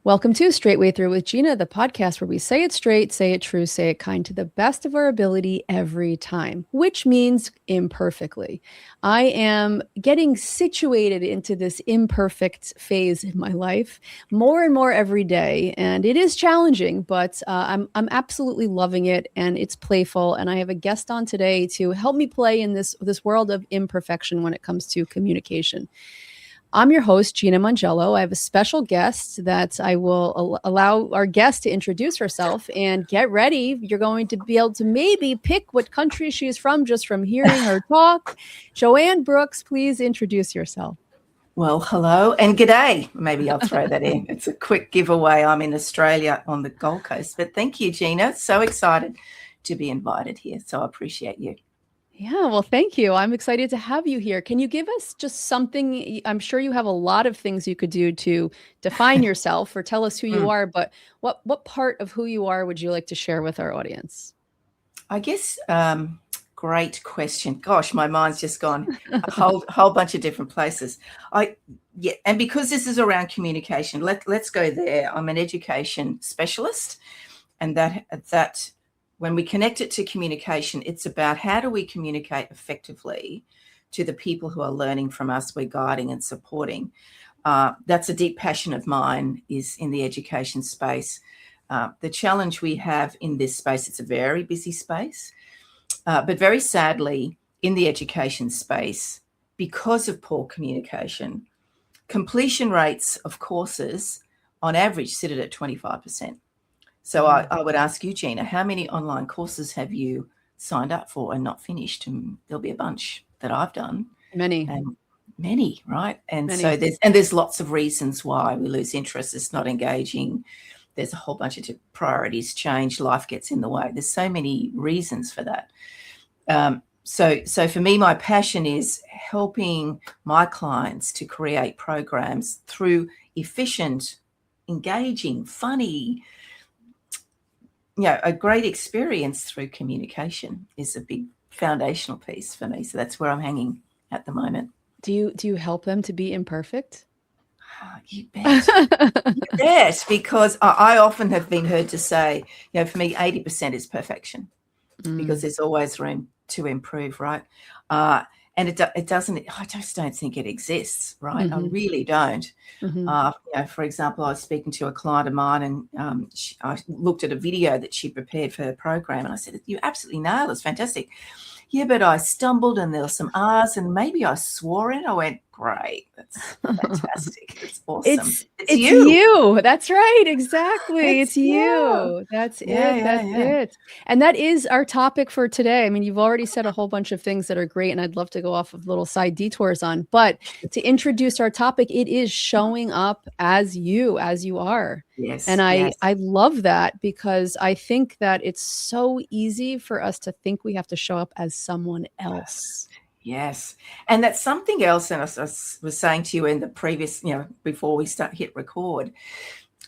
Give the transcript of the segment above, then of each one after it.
Welcome to Straightway Through with Gina, the podcast where we say it straight, say it true, say it kind to the best of our ability every time, which means imperfectly. I am getting situated into this imperfect phase in my life more and more every day, and it is challenging, but I'm absolutely loving it, and it's playful. And I have a guest on today to help me play in this world of imperfection when it comes to communication. I'm your host, Gina Mangello. I have a special guest that I will allow our guest to introduce herself, and get ready. You're going to be able to maybe pick what country she is from just from hearing her talk. Joanne Brooks, please introduce yourself. Well, hello and g'day. Maybe I'll throw that in. It's a quick giveaway. I'm in Australia on the Gold Coast, but thank you, Gina. So excited to be invited here. So I appreciate you. Yeah, well, thank you. I'm excited to have you here. Can you give us just something? I'm sure you have a lot of things you could do to define yourself or tell us who you are, but what part of who you are would you like to share with our audience? I guess, great question. Gosh, my mind's just gone a whole bunch of different places. And because this is around communication, let's go there. I'm an education specialist, and that when we connect it to communication, it's about how do we communicate effectively to the people who are learning from us, we're guiding and supporting. That's a deep passion of mine, is in the education space. The challenge we have in this space, it's a very busy space, but very sadly, in the education space, because of poor communication, completion rates of courses on average sit at 25%. So I would ask you, Gina, how many online courses have you signed up for and not finished? And there'll be a bunch that I've done. Many, right? And many. so there's lots of reasons why we lose interest. It's not engaging. There's a whole bunch of priorities change. Life gets in the way. There's so many reasons for that. So for me, my passion is helping my clients to create programs through efficient, engaging, funny, a great experience through communication is a big foundational piece for me. So that's where I'm hanging at the moment. Do you help them to be imperfect? You bet. You bet, because I often have been heard to say, for me, 80% is perfection, because there's always room to improve, right? And it doesn't, I just don't think it exists, right? I really don't. For example, I was speaking to a client of mine, and I looked at a video that she prepared for her program, and I said, "You absolutely nailed it. It's fantastic." "Yeah, but I stumbled and there were some R's and maybe I swore in." I went, "Great. That's fantastic. It's awesome. It's you. That's right. Exactly. It's you. you. That's it. That's it. And that is our topic for today. I mean, you've already said a whole bunch of things that are great, and I'd love to go off of little side detours on, but to introduce our topic, it is showing up as you are. Yes. And I love that, because I think that it's so easy for us to think we have to show up as someone else. Yes. And that's something else. And I was saying to you in the previous, before we hit record,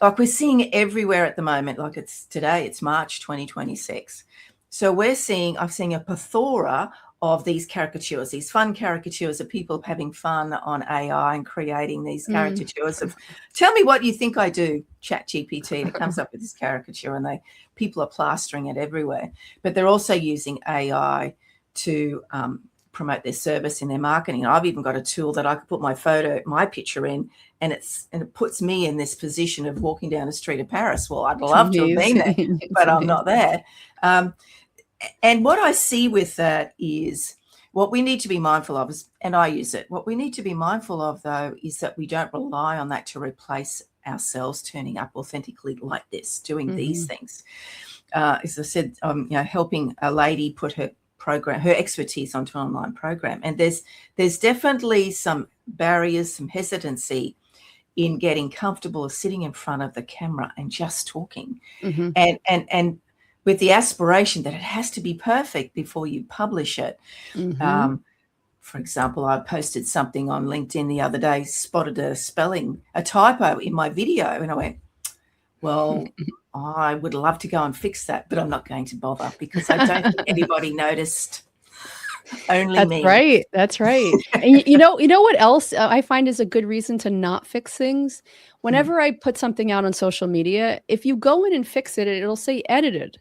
like we're seeing everywhere at the moment, like it's March 2026. So I'm seeing a plethora of these caricatures, these fun caricatures of people having fun on AI and creating these caricatures of, tell me what you think I do, ChatGPT, and it comes up with this caricature, and people are plastering it everywhere. But they're also using AI to promote their service in their marketing. I've even got a tool that I could put my picture in, and it puts me in this position of walking down the street of Paris. Well, I'd love to have been there, but I'm not there. And what I see with that is, what we need to be mindful of is, and I use it, what we need to be mindful of, though, is that we don't rely on that to replace ourselves turning up authentically like this, doing these things. As I said, helping a lady put her expertise onto an online program. And there's definitely some barriers, some hesitancy in getting comfortable sitting in front of the camera and just talking. And with the aspiration that it has to be perfect before you publish it. For example, I posted something on LinkedIn the other day, spotted a typo in my video, and I went, well, I would love to go and fix that, but I'm not going to bother, because I don't think anybody noticed Only That's me. right. That's right. And you know what else I find is a good reason to not fix things? Mm. Whenever I put something out on social media, if you go in and fix it, it'll say edited.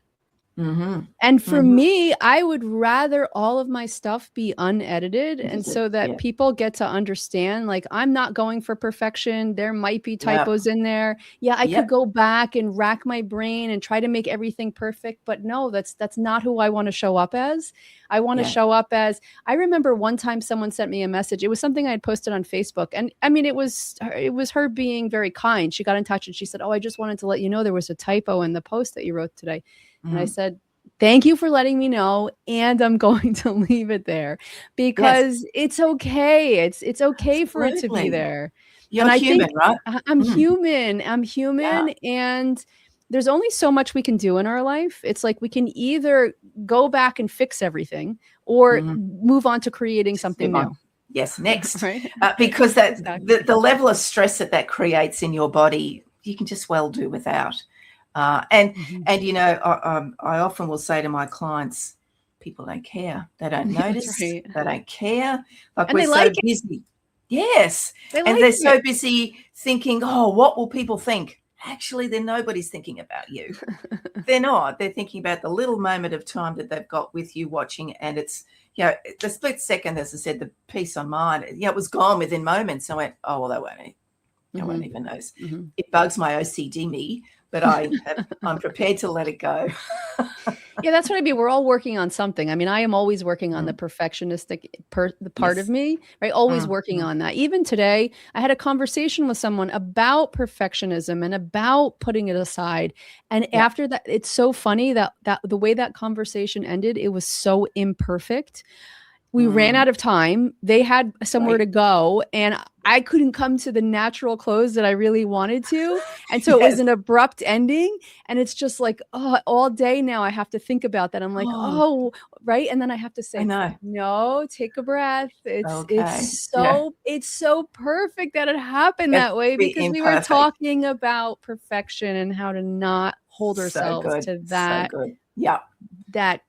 Mhm. And for Mhm. me, I would rather all of my stuff be unedited, and Edited. so that Yeah. people get to understand, like, I'm not going for perfection. There might be Yep. typos in there. Yeah, I could Yep. go back and rack my brain and try to make everything perfect, but no, that's not who I want to show up as. I want to Yeah. show up as I remember one time someone sent me a message. It was something I had posted on Facebook, and I mean, it was her being very kind. She got in touch and she said, "Oh, I just wanted to let you know there was a typo in the post that you wrote today." And I Mm. said, thank you for letting me know, and I'm going to leave it there Yes. because it's okay. It's okay for it to be Absolutely. there. You're And I think human, right? I'm Mm. human. I'm Yeah. human, and there's only so much we can do in our life. It's like we can either go back and fix everything or Mhm. move on to creating Just something move on. new. Yes, next. Right? Because that Exactly. the level of stress that creates in your body, you can just well do without. And Mhm. and I often will say to my clients, people don't care. They don't That's notice. right. They don't care. Like And we're they so like it. busy. Yes. They And like they're it. so busy thinking, oh, what will people think? Actually, then nobody's thinking about you. They're not. They're thinking about the little moment of time that they've got with you watching, and it's the split second, as I said, the peace on mine. It was gone within moments. I went, oh well, I won't Mhm. even notice. Mhm. It bugs my OCD me, but I'm prepared to let it go. Yeah, that's what I mean. We're all working on something. I mean, I am always working on the Mm. perfectionistic the part of Yes. me, right? Always Mm, working mm. on that. Even today, I had a conversation with someone about perfectionism and about putting it aside. And Yeah. after that, it's so funny that the way that conversation ended, it was so imperfect. We ran Mm. out of time. They had somewhere Right. to go, and I couldn't come to the natural close that I really wanted to, and so it was Yes. an abrupt ending, and it's just like, oh, all day now I have to think about that. I'm like, Oh, "Oh," right? And then I have to I say, know. "No, take a breath. It's Okay. it's Yeah. so it's so perfect that it happened It's that way be because we were imperfect. talking about perfection and how to not hold So ourselves good. to So that good. Yeah. that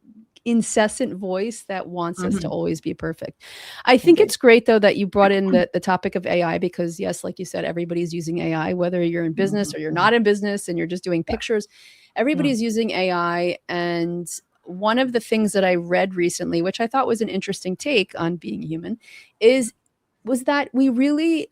incessant voice that wants us to Mhm. always be perfect. I think Indeed. it's great though that you brought in the topic of AI because yes, like you said, everybody's using AI, whether you're in business Mhm, or you're mhm. not in business and you're just doing Yeah. pictures, Mm. everybody's using AI. And one of the things that I read recently, which I thought was an interesting take on being human, is was that we really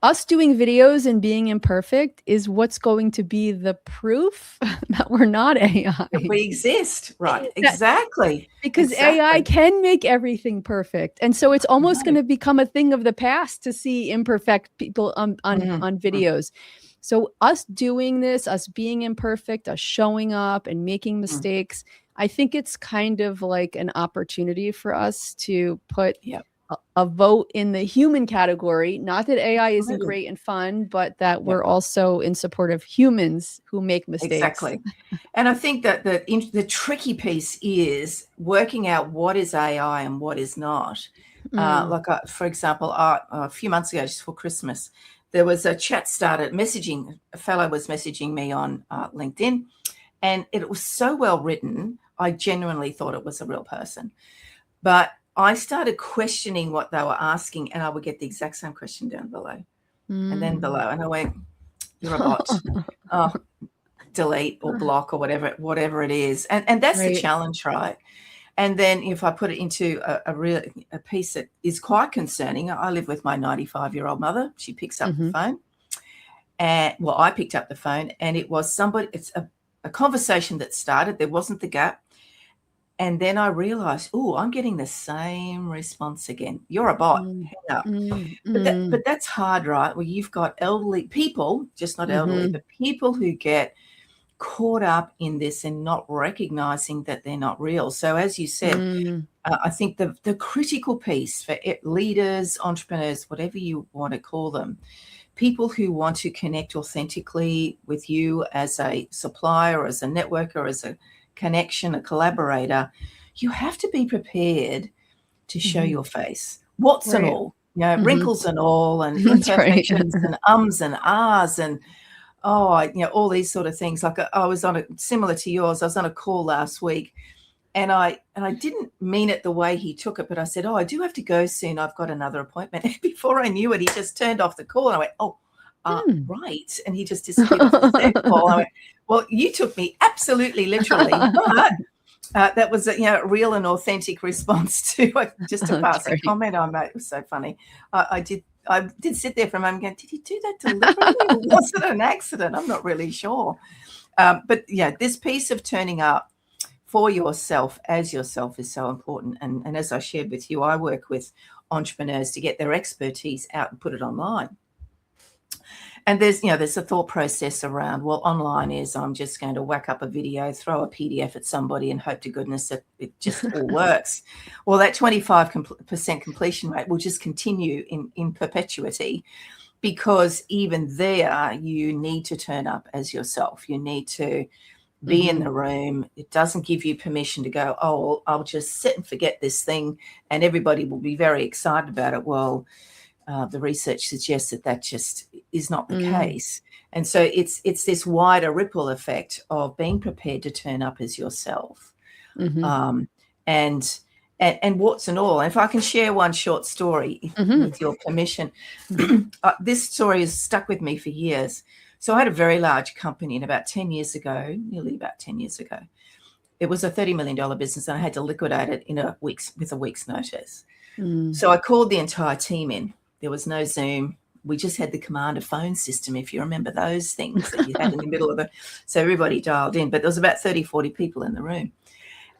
us doing videos and being imperfect is what's going to be the proof that we're not That AI. we exist. Right. That Exactly. because AI Exactly. can make everything perfect, and so it's I almost know. gonna become a thing of the past to see imperfect people on Mm, mm. videos. So us doing this, us being imperfect, us showing up and making Mm. mistakes, I think it's kind of like an opportunity for us to put Yep. a vote in the human category. Not that AI isn't Absolutely. great and fun, but that Yep. we're also in support of humans who make mistakes. Exactly. And I think that the tricky piece is working out what is AI and what is not. Mm, Like, for example, a few months ago, just for Christmas, there was a chat started messaging. A fellow was messaging me on LinkedIn, and it was so well written. I genuinely thought it was a real person. But I started questioning what they were asking, and I would get the exact same question down below and then mm. below. And I went, you're a bot. Oh, delete or block or whatever it is. And that's the Right. challenge, right? And then if I put it into a piece that is quite concerning, I live with my 95-year-old mother. She picks up the Mhm. phone. And well, I picked up the phone and it was somebody, it's a conversation that started. There wasn't the gap. And then I realized, oh, I'm getting the same response again. You're a bot. Mm, Hang up. mm, But mm, that's hard, right? Well, you've got elderly people, just not elderly, mhm, but people who get caught up in this and not recognizing that they're not real. So, as you said, mm, I think the critical piece for leaders, entrepreneurs, whatever you want to call them, people who want to connect authentically with you as a supplier, as a networker, as a connection, a collaborator, you have to be prepared to show mhm. your face, warts and Right. all, Mhm. wrinkles and all, and That's right. imperfections and ums and ahs and all these sort of things. Like I was on a similar to yours. I was on a call last week, And I didn't mean it the way he took it, but I said, "Oh, I do have to go soon. I've got another appointment." And before I knew it, he just turned off the call. And I went, "Oh, right." And he just disappeared off the Zoom call. I went, "Well, you took me absolutely literally, but that was a real and authentic response to just a passing comment I made." It was so funny. I did sit there for a moment going, "Did he do that deliberately? Or was it an accident?" I'm not really sure. But this piece of turning up for yourself as yourself is so important. And as I shared with you, I work with entrepreneurs to get their expertise out and put it online. And there's a thought process around, well, online is I'm just going to whack up a video, throw a PDF at somebody and hope to goodness that it just all works. Well, that 25% completion rate will just continue in perpetuity, because even there you need to turn up as yourself. You need to be in the room. It doesn't give you permission to go, "Oh, well, I'll just sit and forget this thing and everybody will be very excited about it." Well, the research suggests that just is not the case. And so it's this wider ripple effect of being prepared to turn up as yourself. And warts and all. And if I can share one short story with your permission, this story has stuck with me for years. So I had a very large company, and about 10 years ago, nearly about 10 years ago, it was a $30 million business, and I had to liquidate it with a week's notice. So I called the entire team in. There was no Zoom. We just had the commander phone system, if you remember those things that you had in the middle of it. So everybody dialed in, but there was about 30, 40 people in the room.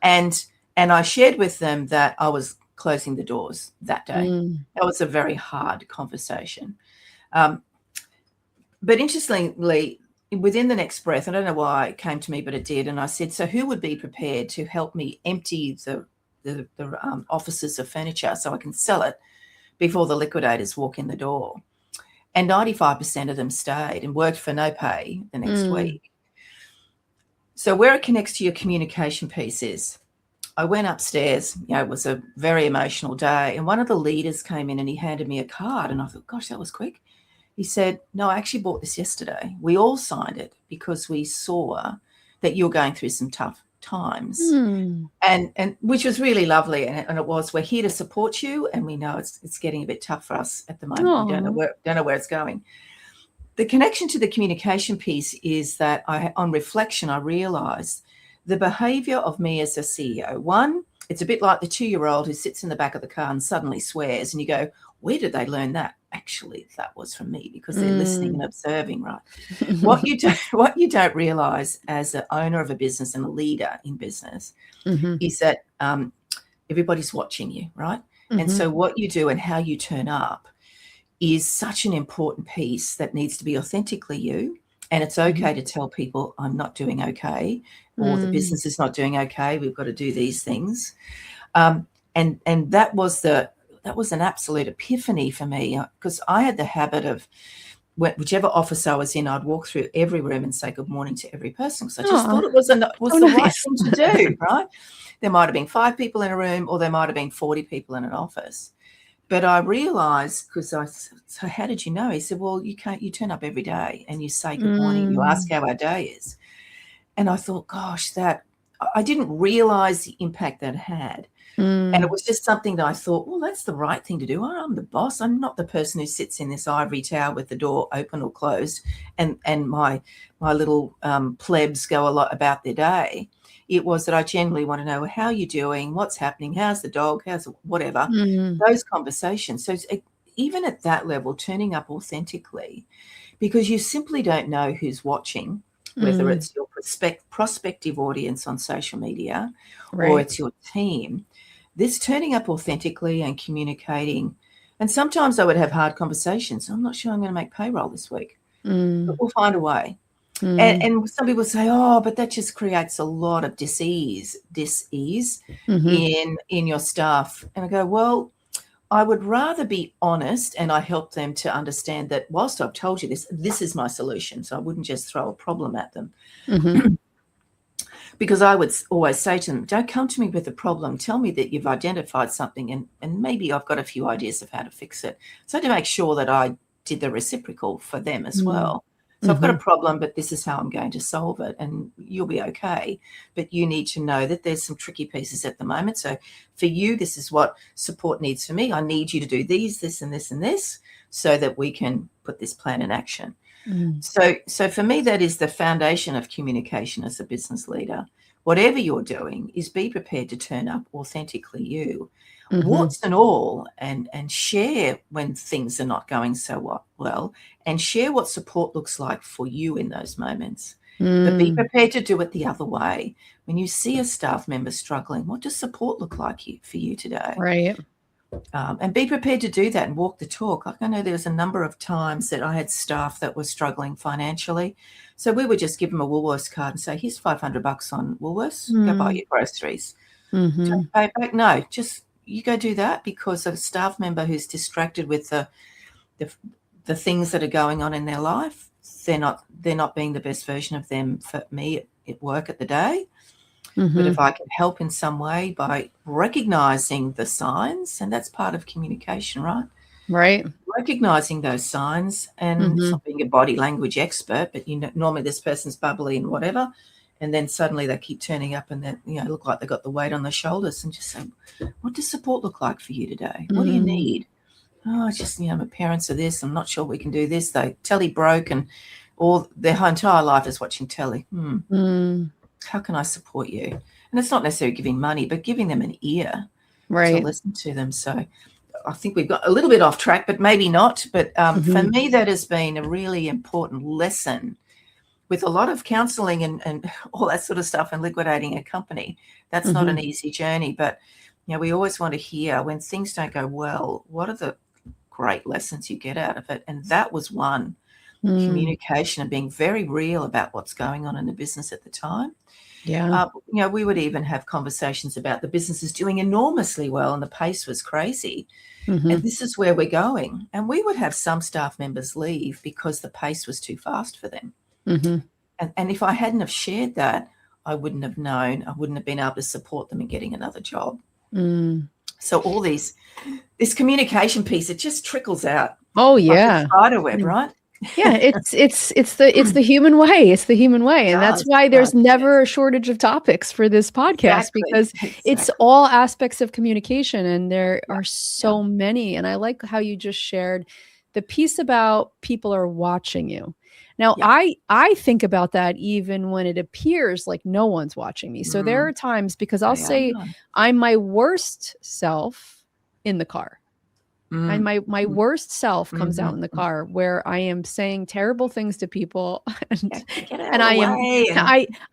And I shared with them that I was closing the doors that day. That was a very hard conversation. But interestingly, within the next breath, I don't know why it came to me, but it did. And I said, "So who would be prepared to help me empty the offices of furniture so I can sell it before the liquidators walk in the door?" And 95% of them stayed and worked for no pay the next week. So where it connects to your communication piece is, I went upstairs. It was a very emotional day, and one of the leaders came in and he handed me a card, and I thought, gosh, that was quick. He said, "No, I actually bought this yesterday. We all signed it because we saw that you're going through some tough times." And which was really lovely. And it was, "We're here to support you, and we know it's getting a bit tough for us at the moment. We don't know where it's going." The connection to the communication piece is that on reflection, I realized the behavior of me as a CEO. One, it's a bit like the 2-year-old who sits in the back of the car and suddenly swears, and you go, "Where did they learn that?" Actually, that was from me, because they're listening and observing, right? What you don't realize as an owner of a business and a leader in business is that everybody's watching you, right? And so what you do and how you turn up is such an important piece that needs to be authentically you. And it's okay to tell people, "I'm not doing okay," or "the business is not doing okay. We've got to do these things." And that was an absolute epiphany for me, because I had the habit of, whichever office I was in, I'd walk through every room and say good morning to every person, because I just thought it was the right thing to do, right? There might have been 5 people in a room, or there might have been 40 people in an office. But I realized, so how did you know? He said, "Well, you turn up every day and you say good morning, you ask how our day is." And I thought, gosh, that I didn't realize the impact that had. And it was just something that I thought, well, that's the right thing to do. I'm the boss. I'm not the person who sits in this ivory tower with the door open or closed, and my little plebs go a lot about their day. It was that I generally want to know, how are you doing? What's happening? How's the dog? How's whatever? Those conversations. So even at that level, turning up authentically, because you simply don't know who's watching, whether it's your prospective audience on social media or it's your team. This turning up authentically and communicating. And sometimes I would have hard conversations. "I'm not sure I'm going to make payroll this week, but we'll find a way." And some people say, "Oh, but that just creates a lot of dis-ease in your staff." And I go, well, I would rather be honest, and I help them to understand that whilst I've told you this is my solution. So I wouldn't just throw a problem at them. Because I would always say to them, "Don't come to me with a problem. Tell me that you've identified something, and maybe I've got a few ideas of how to fix it." So to make sure that I did the reciprocal for them as well. So I've got a problem, but this is how I'm going to solve it, and you'll be okay. But you need to know that there's some tricky pieces at the moment. So for you, this is what support needs for me. I need you to do these, this, and this, and this, so that we can put this plan in action. So for me, that is the foundation of communication as a business leader. Whatever you're doing is be prepared to turn up authentically you, warts and all, and share when things are not going so well, and share what support looks like for you in those moments. But be prepared to do it the other way. When you see a staff member struggling, what does support look like for you today? Right. And be prepared to do that and walk the talk. I know there was a number of times that I had staff that were struggling financially. So we would just give them a Woolworths card and say, here's $500 on Woolworths, go buy your groceries. Don't pay it back. No, just you go do that, because a staff member who's distracted with the things that are going on in their life, they're not being the best version of them for me at work at the day. But if I can help in some way by recognizing the signs, and that's part of communication, right? Right. Recognizing those signs, and it's not being a body language expert, but normally this person's bubbly and whatever, and then suddenly they keep turning up and they look like they've got the weight on their shoulders, and just say, what does support look like for you today? What do you need? Oh, it's just, my parents are this. I'm not sure we can do this. They telly broke, and all their entire life is watching telly. How can I support you? And it's not necessarily giving money, but giving them an ear to listen to them. So I think we've got a little bit off track, but maybe not. But for me, that has been a really important lesson with a lot of counseling and all that sort of stuff, and liquidating a company. That's not an easy journey. But, we always want to hear when things don't go well, what are the great lessons you get out of it? And that was one. Communication and being very real about what's going on in the business at the time. Yeah. We would even have conversations about the business is doing enormously well and the pace was crazy. And this is where we're going. And we would have some staff members leave because the pace was too fast for them. And if I hadn't have shared that, I wouldn't have known. I wouldn't have been able to support them in getting another job. So all this communication piece, it just trickles out. Oh, yeah. Like a spider web, right? Yeah, it's the human way. It's the human way. And that's why there's never a shortage of topics for this podcast, because it's all aspects of communication, and there are so many. And I like how you just shared the piece about people are watching you. Now, I think about that even when it appears like no one's watching me. So there are times, because I'll say I'm my worst self in the car. And my worst self comes out in the car, where I am saying terrible things to people, and I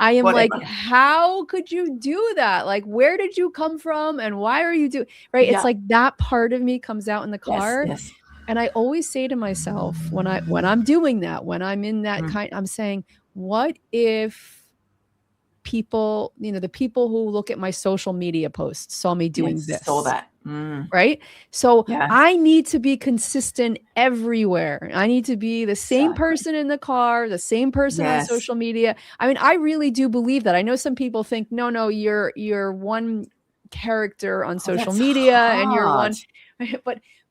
am like, how could you do that? Like, where did you come from, and why are you doing right? It's like that part of me comes out in the car. And I always say to myself, when I'm doing that, when I'm in that I'm saying, what if people, the people who look at my social media posts saw me doing this? Saw that. Right. So I need to be consistent everywhere. I need to be the same person in the car, the same person on social media. I mean, I really do believe that. I know some people think, no, you're one character on social media and you're one,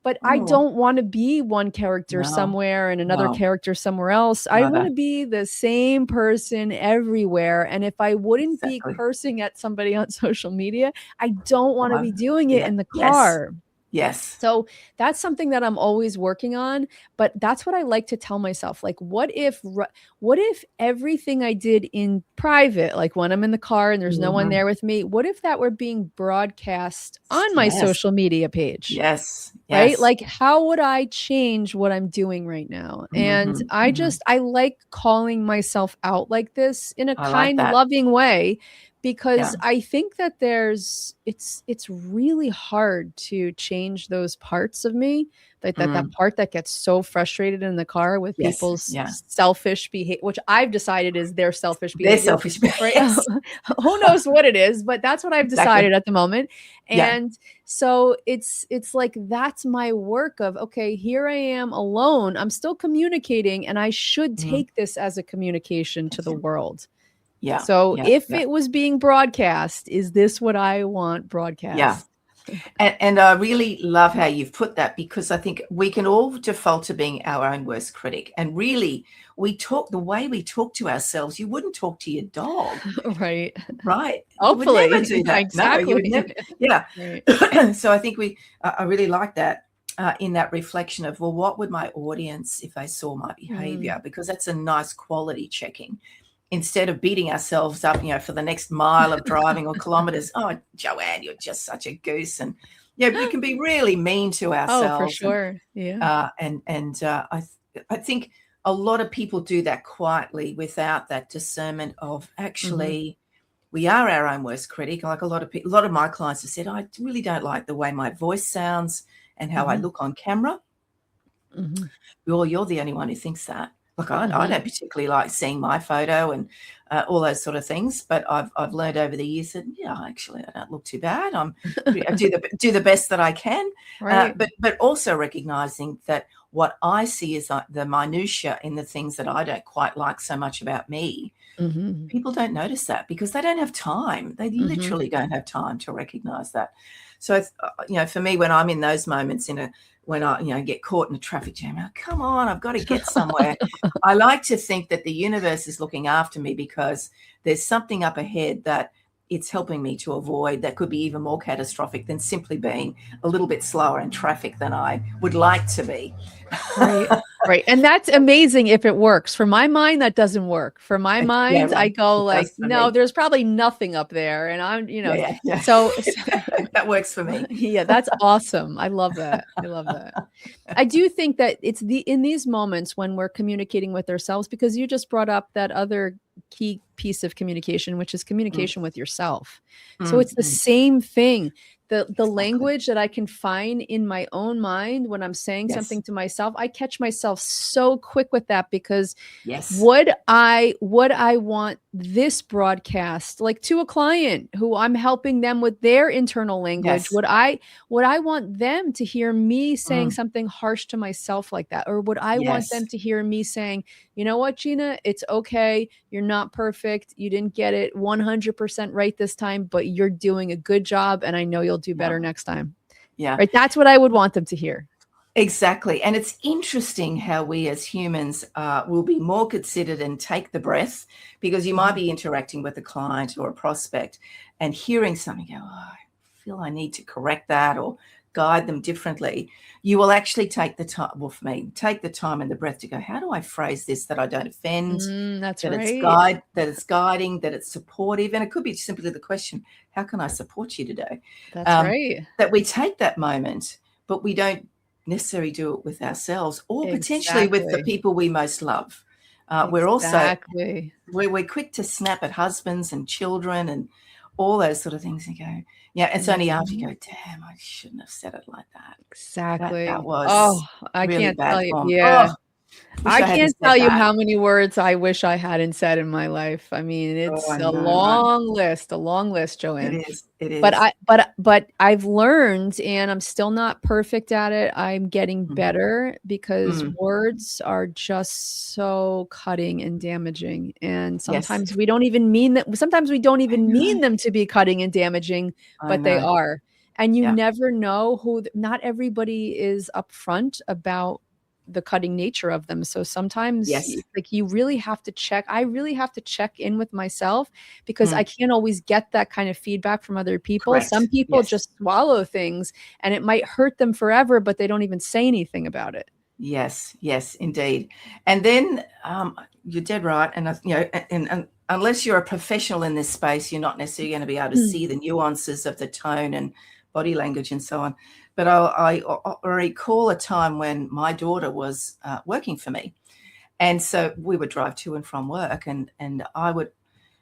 but I don't want to be one character somewhere and another character somewhere else. I want to be the same person everywhere. And if I wouldn't be cursing at somebody on social media, I don't want to be doing it in the car. Yes. So that's something that I'm always working on, but that's what I like to tell myself. Like, what if everything I did in private, like when I'm in the car and there's no one there with me, what if that were being broadcast on my social media page? Yes. Right? Like, how would I change what I'm doing right now? And I like calling myself out like this in a kind, loving way, because I think that it's really hard to change those parts of me, like that part that gets so frustrated in the car with people's selfish behavior, which I've decided is their selfish behavior. Their selfish behavior. Right? Who knows what it is, but that's what I've decided at the moment. And so it's like, that's my work of, okay, here I am alone. I'm still communicating, and I should take this as a communication to the world. So if it was being broadcast, is this what I want broadcast? And I really love how you've put that, because I think we can all default to being our own worst critic. And really, the way we talk to ourselves, you wouldn't talk to your dog, Right. right? You would never Hopefully. do that. No, you would never. Exactly. Yeah. Right. So I think I really like that. In that reflection of, well, what would my audience if they saw my behavior? Because that's a nice quality checking. Instead of beating ourselves up, for the next mile of driving or kilometers. Oh, Joanne, you're just such a goose. And we can be really mean to Oh, for ourselves. sure. Yeah. I think a lot of people do that quietly without that discernment of actually we are our own worst critic. Like a lot of my clients have said, I really don't like the way my voice sounds and how I look on camera. Well, you're the only one who thinks that. Look, I don't particularly like seeing my photo and all those sort of things, but I've learned over the years that actually I don't look too bad. I do the best that I can, Right. but also recognizing that what I see is the minutia in the things that I don't quite like so much about me. People don't notice that because they don't have time. They literally don't have time to recognize that. So, for me, when I'm in those moments when I get caught in a traffic jam, come on, I've got to get somewhere. I like to think that the universe is looking after me because there's something up ahead that it's helping me to avoid that could be even more catastrophic than simply being a little bit slower in traffic than I would like to be. Right. Right. And that's amazing if it works. For my mind, that doesn't work. For my mind, I go It like, does for no, me. there's probably nothing up there. And I'm, Yeah. so That works for me. yeah, that's awesome. I love that. I love that. I do think that it's in these moments when we're communicating with ourselves, because you just brought up that other key piece of communication, which is communication with yourself. So it's the same thing. The Exactly. language that I can find in my own mind when I'm saying something to myself, I catch myself so quick with that, because would I want this broadcast like to a client who I'm helping them with their internal language? Would I want them to hear me saying something harsh to myself like that? Or would I want them to hear me saying, you know what, Gina, it's okay. You're not perfect. You didn't get it 100% right this time, but you're doing a good job. And I know you'll do better next time. Yeah. Right. That's what I would want them to hear. Exactly. And it's interesting how we as humans will be more considered and take the breath, because you might be interacting with a client or a prospect and hearing something, go, I feel I need to correct that or guide them differently. You will actually take the time, well, for me, take the time and the breath to go, how do I phrase this that I don't offend? That's that right. that it's guiding, that it's supportive. And it could be simply the question, how can I support you today? That's right. That we take that moment, but we don't necessarily do it with ourselves or potentially with the people we most love. We're also we're quick to snap at husbands and children and all those sort of things and go, it's only after you go, damn, I shouldn't have said it like that. Exactly. That was I really can't bad tell you. form. Yeah. I I hadn't can't said tell you that. how many words I wish I hadn't said in my life. I mean, Oh, it's I a know, right? long list, It Joanne. is. It But is. I've learned, and I'm still not perfect at it. I'm getting better, because words are just so cutting and damaging. And sometimes we don't even mean that. Sometimes we don't even mean them to be cutting and damaging, I but they know. are. And you Yeah. never know not everybody is upfront about the cutting nature of them. So sometimes like you really have to check. I really have to check in with myself, because I can't always get that kind of feedback from other people. Correct. Some people just swallow things and it might hurt them forever, but they don't even say anything about it. Yes, indeed. And then you're dead right. And, and unless you're a professional in this space, you're not necessarily going to be able to see the nuances of the tone and body language and so on. But I recall a time when my daughter was working for me. And so we would drive to and from work, and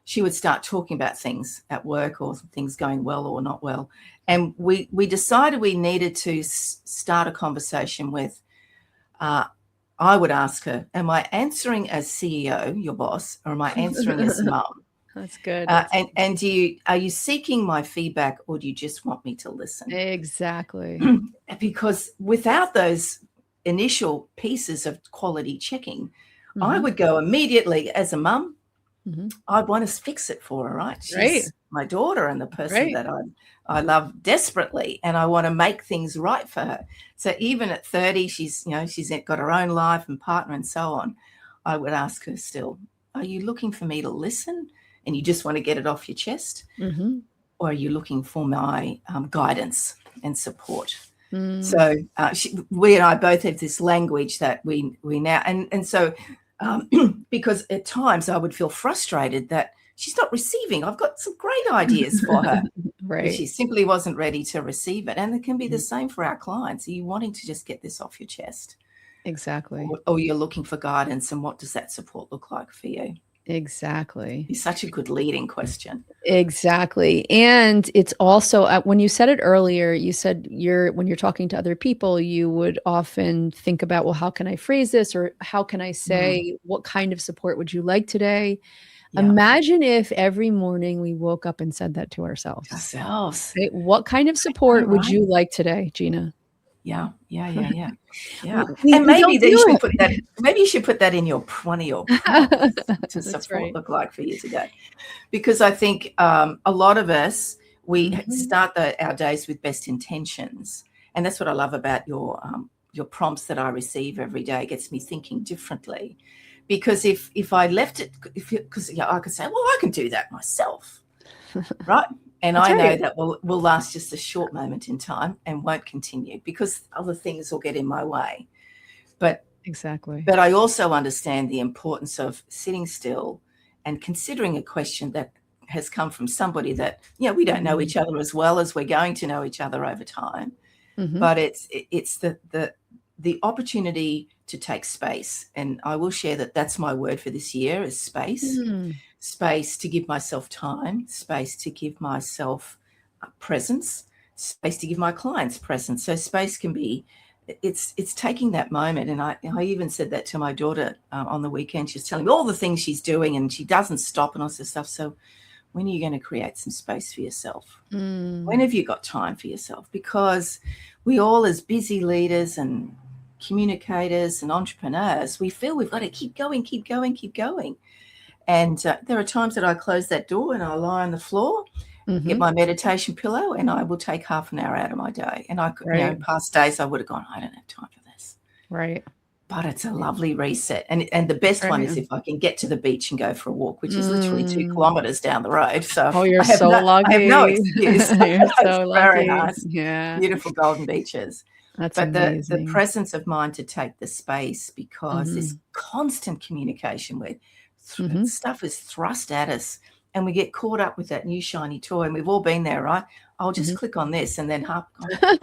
she would start talking about things at work or things going well or not well. And we decided we needed to start a conversation with, I would ask her, am I answering as CEO, your boss, or am I answering as mum? That's good. And are you seeking my feedback, or do you just want me to listen? Exactly. Because without those initial pieces of quality checking, I would go immediately as a mum. I'd want to fix it for her, right? my daughter and the person Right. that I love desperately, and I want to make things right for her. So even at 30, she's got her own life and partner and so on. I would ask her still, are you looking for me to listen and you just want to get it off your chest? Mm-hmm. Or are you looking for my guidance and support? Mm. So we and I both have this language that we now, and so because at times I would feel frustrated that she's not receiving. I've got some great ideas for her, but Right. she simply wasn't ready to receive it. And it can be the same for our clients. Are you wanting to just get this off your chest? Exactly. Or you're looking for guidance, and what does that support look like for you? Exactly. It's such a good leading question. Exactly. And it's also when you said it earlier, you said when you're talking to other people, you would often think about, well, how can I phrase this? Or how can I say, what kind of support would you like today? Yeah. Imagine if every morning we woke up and said that to ourselves. Right? What kind of support would you like today, Gina? Yeah. And We maybe don't you should do put that. Maybe you should put that in one of your prompts to support look like for you today, because I think a lot of us start our days with best intentions, and that's what I love about your prompts that I receive every day. It gets me thinking differently, because if I left it, because I could say, well, I can do that myself, right? And I know that will last just a short moment in time and won't continue because other things will get in my way. But I also understand the importance of sitting still and considering a question that has come from somebody that, we don't know each other as well as we're going to know each other over time. But it's the opportunity to take space. And I will share that's my word for this year is space. Space to give myself time, space to give myself presence, space to give my clients presence. So space can be, it's taking that moment. And I even said that to my daughter on the weekend. She's telling me all the things she's doing and she doesn't stop and all this stuff. So when are you going to create some space for yourself? When have you got time for yourself? Because we all, as busy leaders and communicators and entrepreneurs, we feel we've got to keep going. And there are times that I close that door and I lie on the floor, get my meditation pillow, and I will take half an hour out of my day. And I could, in past days, I would have gone, I don't have time for this. Right. But it's a lovely reset. And the best one is if I can get to the beach and go for a walk, which is literally 2 kilometers down the road. So you're so lucky. I have no excuse. You're so lucky. Very nice. Yeah. Beautiful golden beaches. That's but amazing. the presence of mind to take the space, because this constant communication where stuff is thrust at us and we get caught up with that new shiny toy, and we've all been there, right? I'll just click on this, and then oh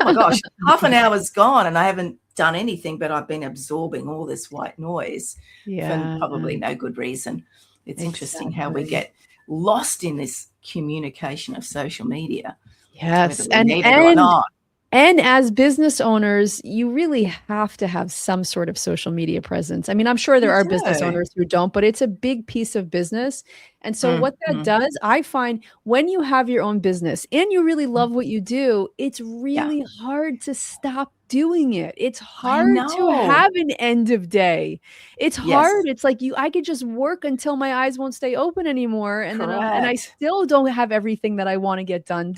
my gosh, half an hour's gone and I haven't done anything, but I've been absorbing all this white noise for probably no good reason. It's interesting how we get lost in this communication of social media. Yes. Whether we need it or not. And as business owners, you really have to have some sort of social media presence. I mean, I'm sure there are business owners who don't, but it's a big piece of business. And so what that does, I find when you have your own business and you really love what you do, it's really hard to stop doing it. It's hard to have an end of day. It's hard. It's like I could just work until my eyes won't stay open anymore. And then I still don't have everything that I want to get done.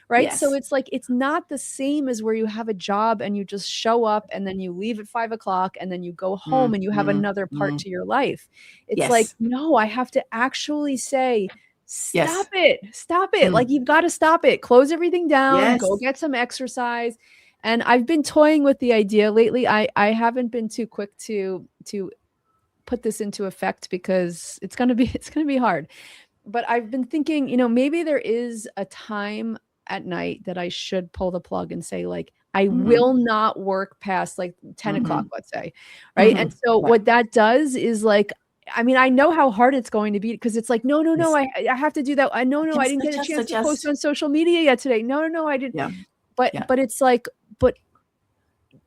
Right. Yes. So it's like, it's not the same as where you have a job and you just show up and then you leave at 5 o'clock and then you go home and you have another part to your life. It's like, no, I have to actually say, stop it. Like, you've got to stop it. Close everything down, go get some exercise. And I've been toying with the idea lately. I haven't been too quick to put this into effect because it's going to be hard. But I've been thinking, maybe there is a time at night that I should pull the plug and say, like, I will not work past like 10 o'clock, let's say. Right. And so what that does is, like, I mean, I know how hard it's going to be because it's like, no, I have to do that. I didn't get a chance to post on social media yet today. No, I didn't. Yeah. But it's like, but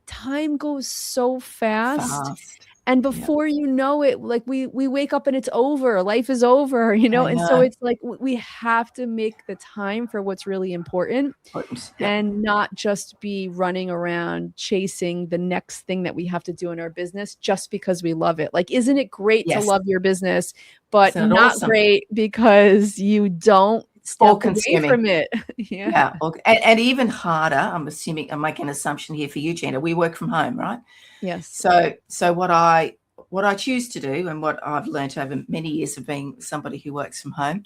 time goes so fast. And before you know it, like we wake up and it's over. Life is over, And so it's like we have to make the time for what's really important and not just be running around chasing the next thing that we have to do in our business just because we love it. Like, isn't it great to love your business, but not great because you don't step all away consuming. from it. Yeah. Yeah. And even harder, I'm assuming, I'm making an assumption here for you, Gina. We work from home, right? Yes. So what I choose to do, and what I've learned over many years of being somebody who works from home,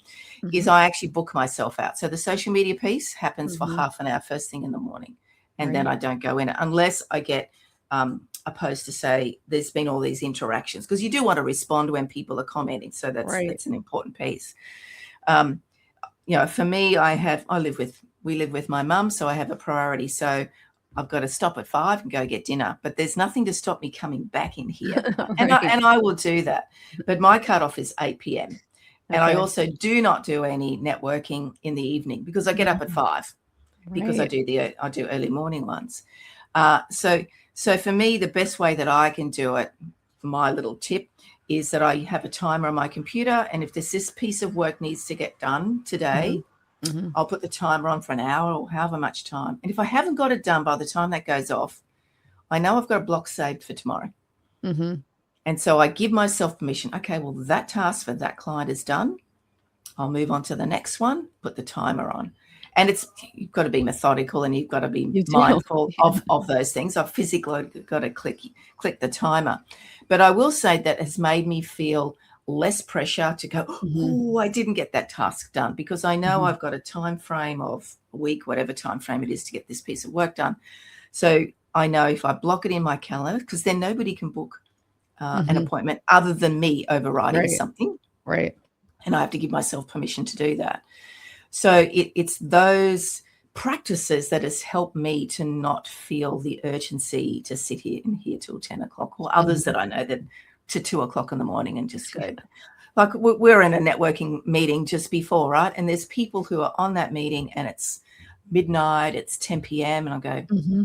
is I actually book myself out. So the social media piece happens for half an hour first thing in the morning, and then Right. I don't go in unless I get a post to say there's been all these interactions, because you do want to respond when people are commenting. So Right. that's an important piece. For me, we live with my mum, so I have a priority. So I've got to stop at 5 and go get dinner, but there's nothing to stop me coming back in here, right? And Right. I will do that. But my cutoff is 8 p.m. And I Okay. also do not do any networking in the evening, because I get up at 5, because I Right. do early morning ones. So for me, the best way that I can do it, my little tip, is that I have a timer on my computer, and if this piece of work needs to get done today, Mm-hmm. I'll put the timer on for an hour or however much time. And if I haven't got it done by the time that goes off, I know I've got a block saved for tomorrow. Mm-hmm. And so I give myself permission. Okay, well, that task for that client is done. I'll move on to the next one, put the timer on. And you've got to be methodical, and you've got to be You do. mindful of those things. I've physically got to click the timer. But I will say that has made me feel less pressure to go, Mm-hmm. oh, I didn't get that task done, because I know Mm-hmm. I've got a time frame of a week, whatever time frame it is, to get this piece of work done. So I know if I block it in my calendar, because then nobody can book an Mm-hmm. appointment other than me overriding Right. something, Right. and I have to give myself permission to do that. So it's those practices that has helped me to not feel the urgency to sit here till 10 o'clock, or others Mm-hmm. that I know that to 2 o'clock in the morning and just go. Like, we're in a networking meeting just before, right? And there's people who are on that meeting, and it's midnight, it's 10 p.m. And I go, Mm-hmm.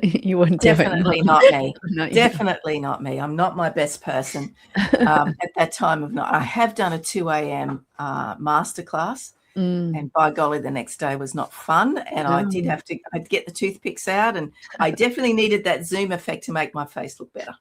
You wouldn't do it. No, definitely not me. not you. Definitely not me. I'm not my best person at that time of night. I have done a 2 a.m. Masterclass. Mm. And by golly, the next day was not fun. And No. I'd get the toothpicks out, and I definitely needed that Zoom effect to make my face look better.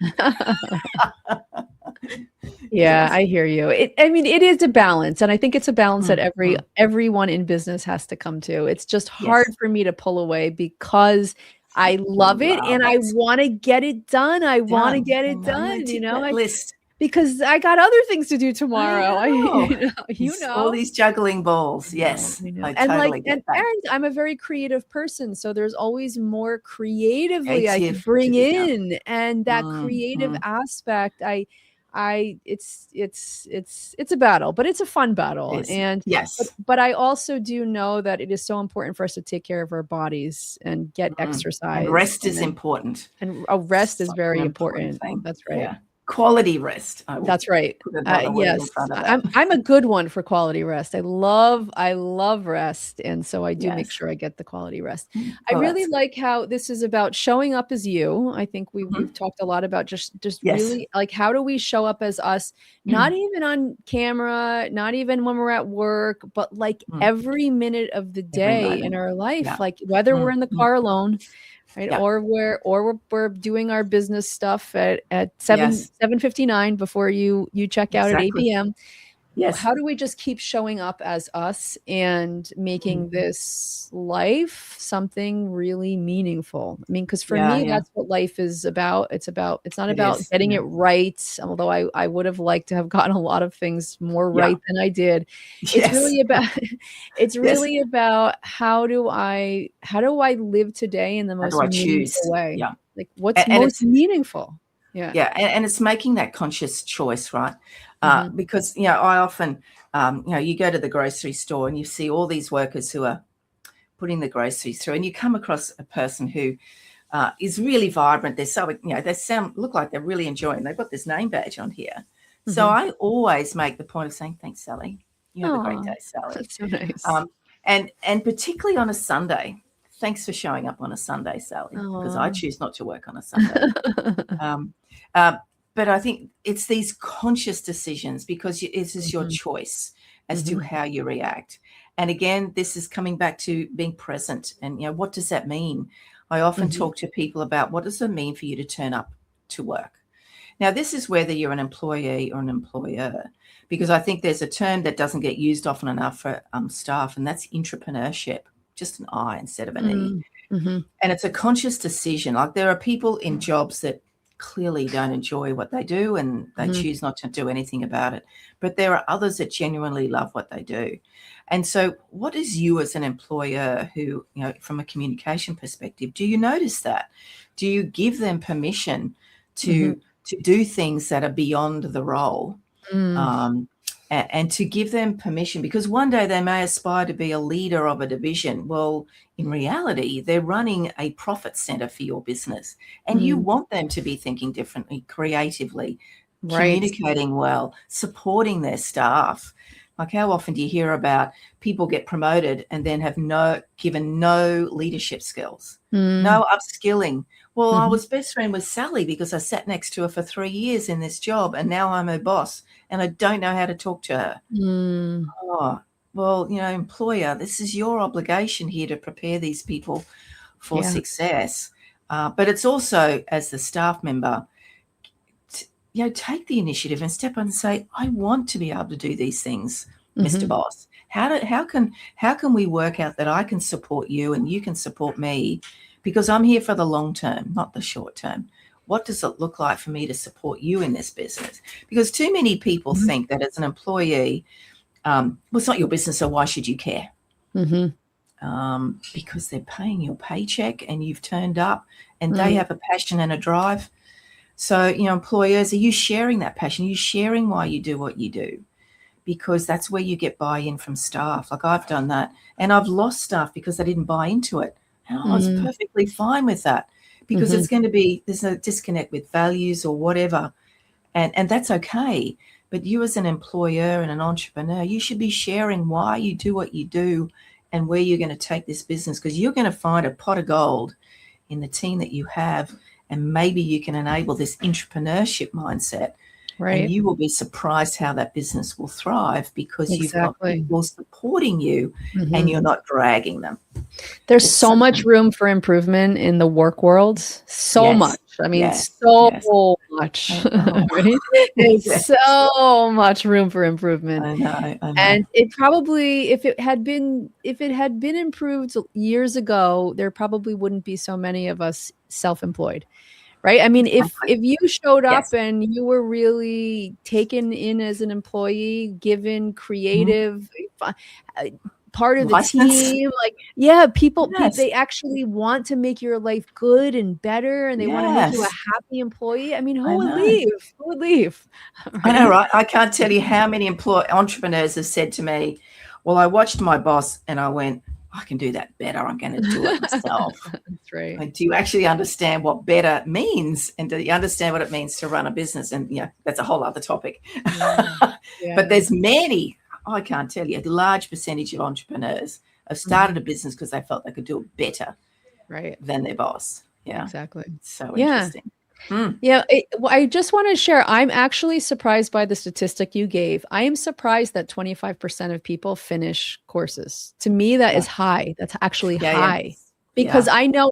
Yeah, Yes. I hear you. I mean, it is a balance, and I think it's a balance that Mm, mm. everyone in business has to come to. It's just hard Yes. for me to pull away because I love it Love and I it. want to get it done. I want to Done. get I it know. done, Tick that list. because I got other things to do I tomorrow. know. You All know. these juggling balls. I know, Yes, I know. I And like totally get that. and I'm a very creative person, so there's always more creatively I could Creative to bring be done. in. And that Mm, creative mm. aspect, it's a battle, but it's a fun battle. Yes. And Yes. but I also do know that it is so important for us to take care of our bodies and get And exercise rest is important. and a rest is Such an very important important. thing. That's right. Yeah. Quality rest. I will That's right. put another word in Yes, front of that. I'm a good one for quality rest. I love rest, and so I do make Yes. sure I get the quality rest. I Well, really that's good. like how this is about showing up as you. I think we've Mhm. talked a lot about just Yes. really like how do we show up as us, not even on camera, not even when we're at work, but like Mm. every minute of the Every day in moment. our life, Yeah. like whether we're Mm, in the mm. car alone, right? Yeah. We're doing our business stuff at Yes. 7:59 before you check out at 8 Exactly. p.m. Yes. How do we just keep showing up as us and Mm. making this life something really meaningful? I mean, because for Yeah, me, yeah. that's what life is about. It's not It about is. getting Yeah. it right, although I would have liked to have gotten a lot of things more Yeah. right than I did. It's Yes. really about it's Yes. really about how do I live today in the How do most I meaningful choose? way? Yeah. Like what's And most it's meaningful? Yeah. yeah, and it's making that conscious choice, right? Mhm. Because, I often, you go to the grocery store and you see all these workers who are putting the groceries through, and you come across a person who is really vibrant. They're so, look like they're really enjoying. They've got this name badge on here. So Mhm. I always make the point of saying, thanks, Sally. You have a great Aw, day, Sally. that's so nice. Um, and particularly on a Sunday, thanks for showing up on a Sunday, Sally, because I Aw. choose not to work on a Sunday. Um, uh, but I think it's these conscious decisions, because it is your Mhm, choice as to mhm, how you react. And again, this is coming back to being present. And, what does that mean? I often mhm, talk to people about, what does it mean for you to turn up to work? Now, this is whether you're an employee or an employer, because I think there's a term that doesn't get used often enough for staff, and that's entrepreneurship, just an I instead of an E. Mm-hmm. And it's a conscious decision. Like, there are people in jobs that clearly don't enjoy what they do and they choose not to do anything about it. But there are others that genuinely love what they do. And so what is you as an employer who, from a communication perspective, do you notice that? Do you give them permission to do things that are beyond the role? And to give them permission, because one day they may aspire to be a leader of a division. Well, in reality, they're running a profit center for your business, and you want them to be thinking differently, creatively, communicating well, supporting their staff. Like, how often do you hear about people get promoted and then have given no leadership skills, no upskilling? Well, I was best friend with Sally because I sat next to her for 3 years in this job, and now I'm her boss and I don't know how to talk to her. Oh, well, employer, this is your obligation here to prepare these people for success. But it's also, as the staff member, take the initiative and step up and say, I want to be able to do these things, Mr. Boss. How can we work out that I can support you and you can support me, because I'm here for the long term, not the short term. What does it look like for me to support you in this business? Because too many people think that as an employee, well, it's not your business, so why should you care? Because they're paying your paycheck and you've turned up, and they have a passion and a drive. So, employers, are you sharing that passion? Are you sharing why you do what you do? Because that's where you get buy-in from staff. Like, I've done that, and I've lost staff because they didn't buy into it. And I was perfectly fine with that, because there's a disconnect with values or whatever. And that's okay. But you as an employer and an entrepreneur, you should be sharing why you do what you do and where you're going to take this business, because you're going to find a pot of gold in the team that you have. And maybe you can enable this entrepreneurship mindset, and you will be surprised how that business will thrive, because you've got people supporting you and you're not dragging them. There's so much room for improvement in the work world. So much. I mean, so much. Right? There's so much room for improvement. I know. And it probably, if it had been improved years ago, there probably wouldn't be so many of us self-employed. Right. I mean, if you showed up and you were really taken in as an employee, given creative part of the team, people, they actually want to make your life good and better, and they want to make you a happy employee. I mean, who would leave? Who would leave? Right? I know, right? I can't tell you how many entrepreneurs have said to me, well, I watched my boss and I went, I can do that better. I'm going to do it myself. That's right. Like, do you actually understand what better means? And do you understand what it means to run a business? And that's a whole other topic. But there's many, I can't tell you, a large percentage of entrepreneurs have started a business because they felt they could do it better than their boss. Yeah, exactly. It's so interesting. Yeah, I just want to share, I'm actually surprised by the statistic you gave. I am surprised that 25% of people finish courses. To me, that is high. That's actually high. Because I know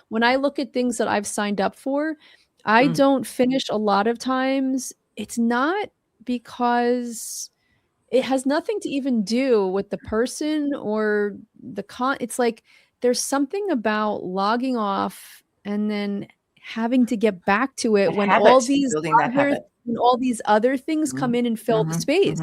when I look at things that I've signed up for, I don't finish a lot of times. It's not because it has nothing to even do with the person or it's like there's something about logging off and then having to get back to it when all these other things come in and fill the space.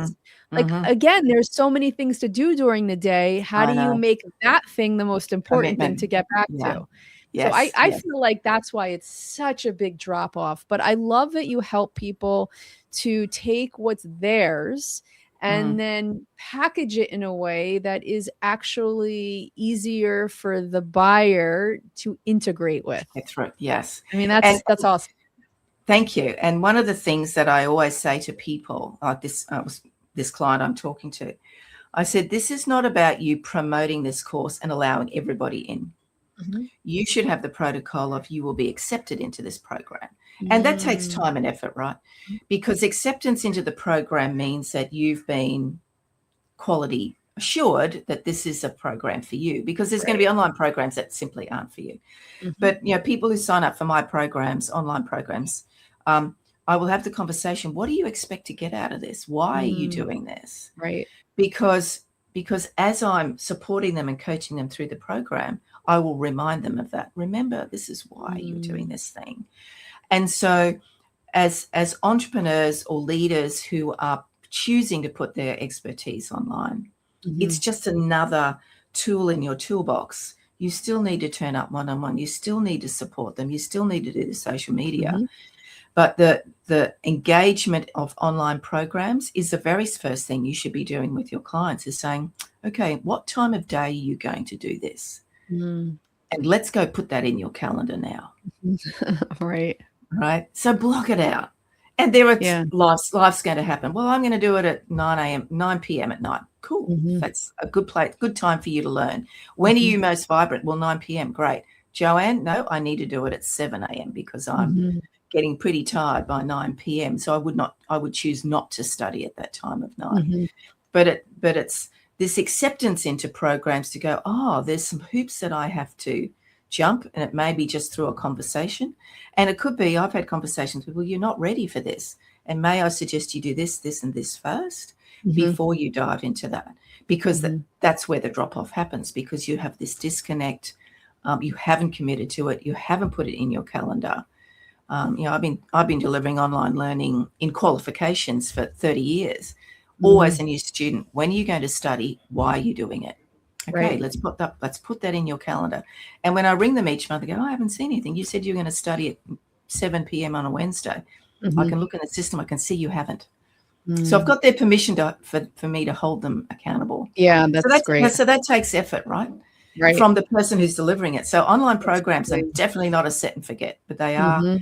Again, there's so many things to do during the day. How do you make that thing the most important thing to get back to? So I feel like that's why it's such a big drop off. But I love that you help people to take what's theirs and then package it in a way that is actually easier for the buyer to integrate with. That's right. Yes. I mean, that's awesome. Thank you. And one of the things that I always say to people, like this client I'm talking to, I said, this is not about you promoting this course and allowing everybody in. You should have the protocol of you will be accepted into this program. And that takes time and effort, right? Because acceptance into the program means that you've been quality assured that this is a program for you, because there's going to be online programs that simply aren't for you. But, people who sign up for my programs, online programs, I will have the conversation. What do you expect to get out of this? Why are you doing this? Right. Because as I'm supporting them and coaching them through the program, I will remind them of that. Remember, this is why you're doing this thing. And so as entrepreneurs or leaders who are choosing to put their expertise online, it's just another tool in your toolbox. You still need to turn up one-on-one. You still need to support them. You still need to do the social media. But the engagement of online programs is the very first thing you should be doing with your clients, is saying, okay, what time of day are you going to do this? And let's go put that in your calendar now. Right. Right. So block it out. And there are life's going to happen. Well, I'm going to do it at 9 p.m. at night. Cool. That's a good time for you to learn. When are you most vibrant? Well, 9 p.m. Great. Joanne, no, I need to do it at 7 a.m. because I'm getting pretty tired by 9 p.m. So I would choose not to study at that time of night. But it's this acceptance into programs to go, oh, there's some hoops that I have to jump, and it may be just through a conversation. And it could be, I've had conversations with, well, you're not ready for this. And may I suggest you do this, this, and this first before you dive into that? Because that's where the drop-off happens, because you have this disconnect. You haven't committed to it. You haven't put it in your calendar. I've been delivering online learning in qualifications for 30 years. Always a new student. When are you going to study? Why are you doing it? Okay, let's put that in your calendar. And when I ring them each month, I go, I haven't seen anything. You said you're going to study at 7 p.m. on a Wednesday. I can look in the system. I can see you haven't. So I've got their permission for me to hold them accountable. Yeah, that's great. So that takes effort, right? From the person who's delivering it. So online programs are definitely not a set and forget, but they are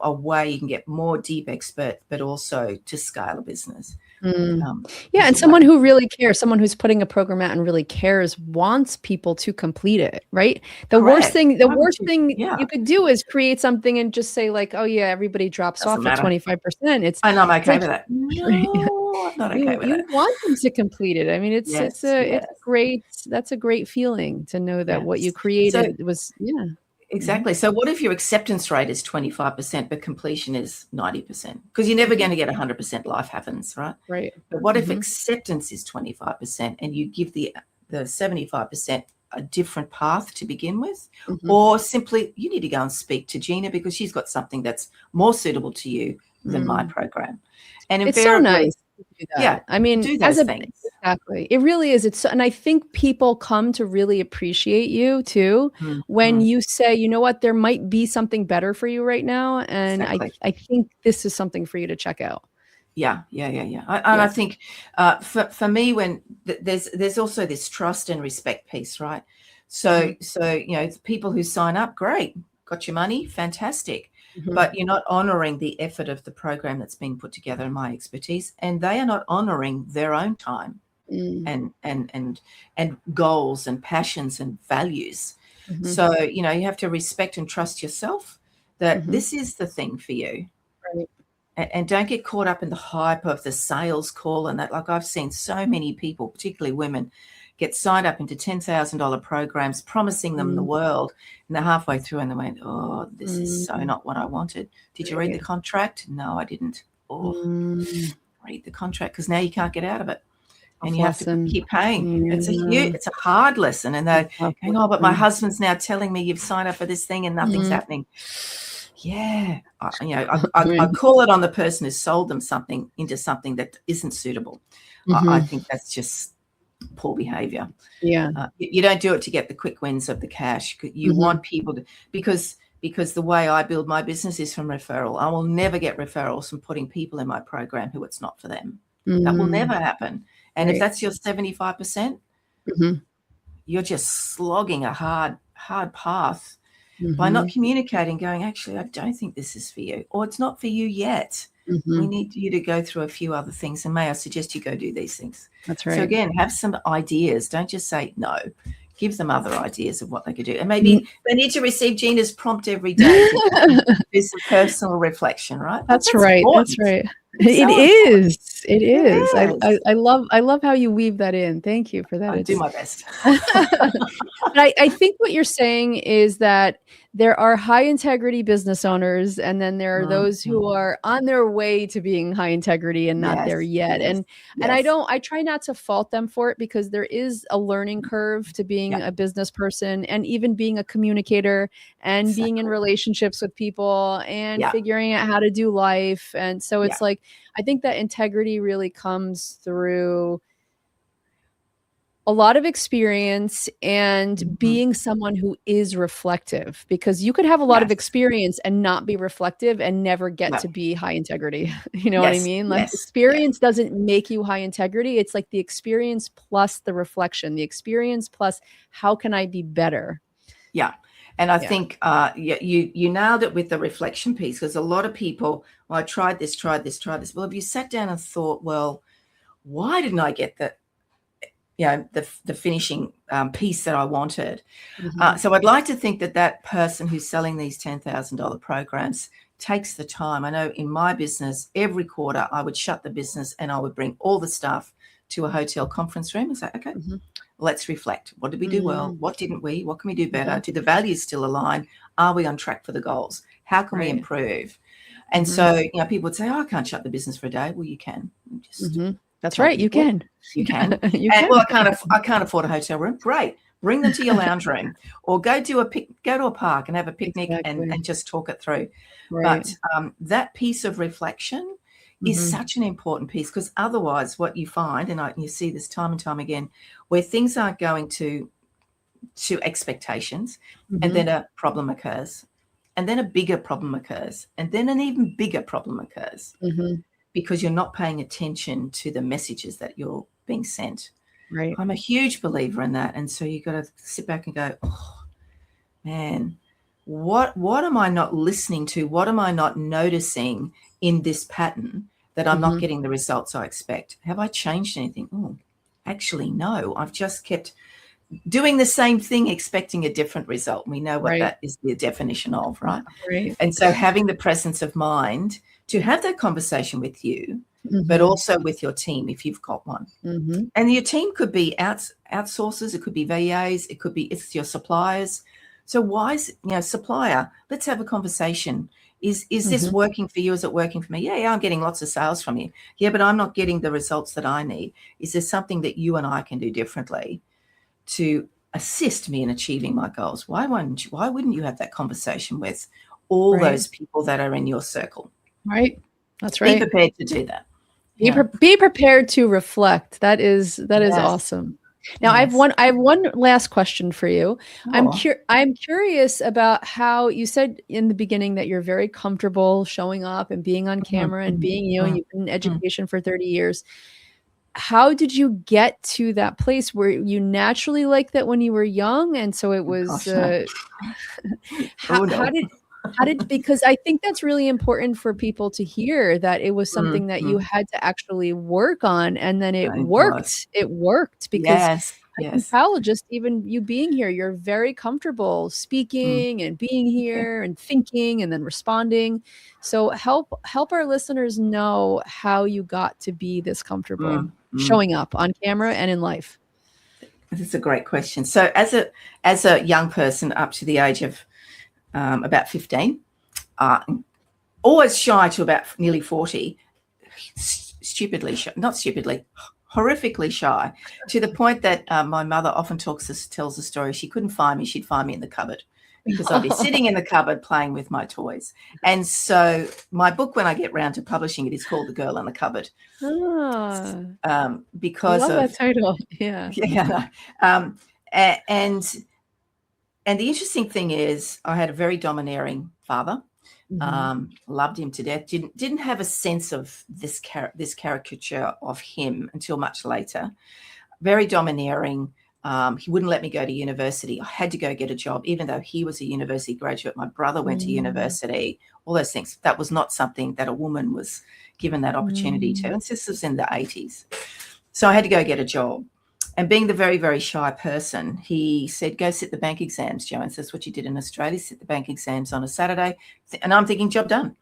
a way you can get more deep expert, but also to scale a business. And someone who really cares, someone who's putting a program out and really cares, wants people to complete it, right? The worst thing you could do is create something and just say like, oh yeah, everybody drops off at 25%. And I'm okay with that. No, I'm not okay with that. You want them to complete it. I mean, it's a great feeling to know that what you created was Exactly. So what if your acceptance rate is 25%, but completion is 90%? Because you're never going to get 100%. Life happens, right? Right. But what if acceptance is 25% and you give the 75% a different path to begin with? Or simply you need to go and speak to Gina because she's got something that's more suitable to you than my program. And it's so nice. Do that. Yeah, I mean, do those things. Exactly. It really is. And I think people come to really appreciate you too when you say, you know what, there might be something better for you right now. And I think this is something for you to check out. Yeah. I think for me, when there's also this trust and respect piece, right? So people who sign up, great, got your money, fantastic. But you're not honoring the effort of the program that's been put together in my expertise, and they are not honoring their own time and goals and passions and values. So, you have to respect and trust yourself that this is the thing for you. Right. And don't get caught up in the hype of the sales call and that. Like I've seen so many people, particularly women, get signed up into $10,000 programs, promising them the world, and they're halfway through and they went, oh, this is so not what I wanted. Did you read the contract? No, I didn't. Read the contract, because now you can't get out of it. And you have to keep paying. It's a hard lesson. And they're going, oh, but my husband's now telling me you've signed up for this thing and nothing's happening. Yeah. I call it on the person who sold them something into something that isn't suitable. I think that's just poor behavior. You don't do it to get the quick wins of the cash. You want people to, because the way I build my business is from referral. I will never get referrals from putting people in my program who it's not for them. That will never happen. And if that's your 75%, you're just slogging a hard path by not communicating, going, actually, I don't think this is for you, or it's not for you yet. We need you to go through a few other things, and may I suggest you go do these things. That's right. So again, have some ideas. Don't just say no. Give them other ideas of what they could do. And maybe they need to receive Gina's prompt every day to do some personal reflection, right? That's right. Important. That's right. It is. I love how you weave that in. Thank you for that. I do my best. But I think what you're saying is that there are high integrity business owners, and then there are those who are on their way to being high integrity and not there Yes, yet. yes, And yes. I try not to fault them for it, because there is a learning curve to being Yeah, a business person, and even being a communicator, and being in exactly. relationships with people, and Yeah, figuring out how to do life. And so yeah. it's like, I think that integrity really comes through a lot of experience, and Mhm. being someone who is reflective, because you could have a lot of Yes. experience and not be reflective and never get Yeah. to be high integrity. You know what I Yes, mean? Like, yes, yeah. experience doesn't make you high integrity. It's like the experience plus the reflection, the experience plus how can I be better? Yeah. And I Yeah. think you nailed it with the reflection piece, because a lot of people, well, I tried this, tried this, tried this. Well, if you sat down and thought, well, why didn't I get the finishing piece that I wanted? Mhm. So I'd like to think that that person who's selling these $10,000 programs takes the time. I know in my business, every quarter I would shut the business and I would bring all the staff to a hotel conference room and say, okay, Mhm. let's reflect. What did we do well? Mm. What didn't we? What can we do better? Mhm. Do the values still align? Are we on track for the goals? How can we Right. improve? And Mhm. so, people would say, oh, I can't shut the business for a day. Well, you can. Just Mhm. That's tell right, you people can. you can. You And well, can. I can't afford a hotel room. Great. Bring them to your lounge room, or go to a park and have a picnic, and Exactly. just talk it through. But Right. that piece of reflection is Mhm. such an important piece, because otherwise what you find, and you see this time and time again, where things aren't going to expectations, and Mhm. then a problem occurs, and then a bigger problem occurs, and then an even bigger problem occurs, Mhm. because you're not paying attention to the messages that you're being sent. Right. I'm a huge believer in that. And so you've got to sit back and go, oh, man, what am I not listening to? What am I not noticing in this pattern that I'm not Mhm. getting the results I expect? Have I changed anything? Oh, actually, no. I've just kept doing the same thing, expecting a different result. We know what Right. that is the definition of, right? Right. And so having the presence of mind to have that conversation with you, but Mhm. also with your team, if you've got one. Mhm. And your team could be outsourcers, it could be VAs, it's your suppliers. So why is, supplier, let's have a conversation. Is this Mhm. working for you? Is it working for me? Yeah, I'm getting lots of sales from you. Yeah, but I'm not getting the results that I need. Is there something that you and I can do differently to assist me in achieving my goals? Why wouldn't you have that conversation with all Right. those people that are in your circle? Right. That's Be right. prepared to do that. Be Yeah. be prepared to reflect. That is Yes. awesome. Now Yes. I have one last question for you. Sure. I'm curious about how you said in the beginning that you're very comfortable showing up and being on Mhm, camera and mhm, being you, and mm, you've been in mm. education for 30 years. How did you get to that place? Where you naturally like that when you were young, and so it was, Gosh, no. how Oh, how no. did because I think that's really important for people to hear, that it was something that you Mm. had to actually work on, and then it It was. worked. It worked because Yes, I can yes. tell, just even you being here, you're very comfortable Mm, speaking and being okay. here and thinking and then responding. So help our listeners know how you got to be this comfortable Mm, mm. showing up on camera and in life. This is a great question. So as a young person up to the age of, about 15, uh, always shy to about nearly 40, stupidly shy, not stupidly, horrifically shy, to the point that my mother often tells the story. She couldn't find me; she'd find me in the cupboard, because I'd be sitting in the cupboard playing with my toys. And so my book, when I get round to publishing it, is called The Girl in the Cupboard, Ah, I because love that of title. Yeah. yeah. Um, and the interesting thing is, I had a very domineering father. Mhm. Loved him to death. Didn't have a sense of this caricature of him until much later. Very domineering. He wouldn't let me go to university. I had to go get a job, even though he was a university graduate. My brother went to Mm, university. All those things. That was not something that a woman was given that opportunity to. mm, And this was in the 80s. So I had to go get a job. And being the very, very shy person, he said, go sit the bank exams, Joanne. So that's what you did in Australia, sit the bank exams on a Saturday. And I'm thinking, job done.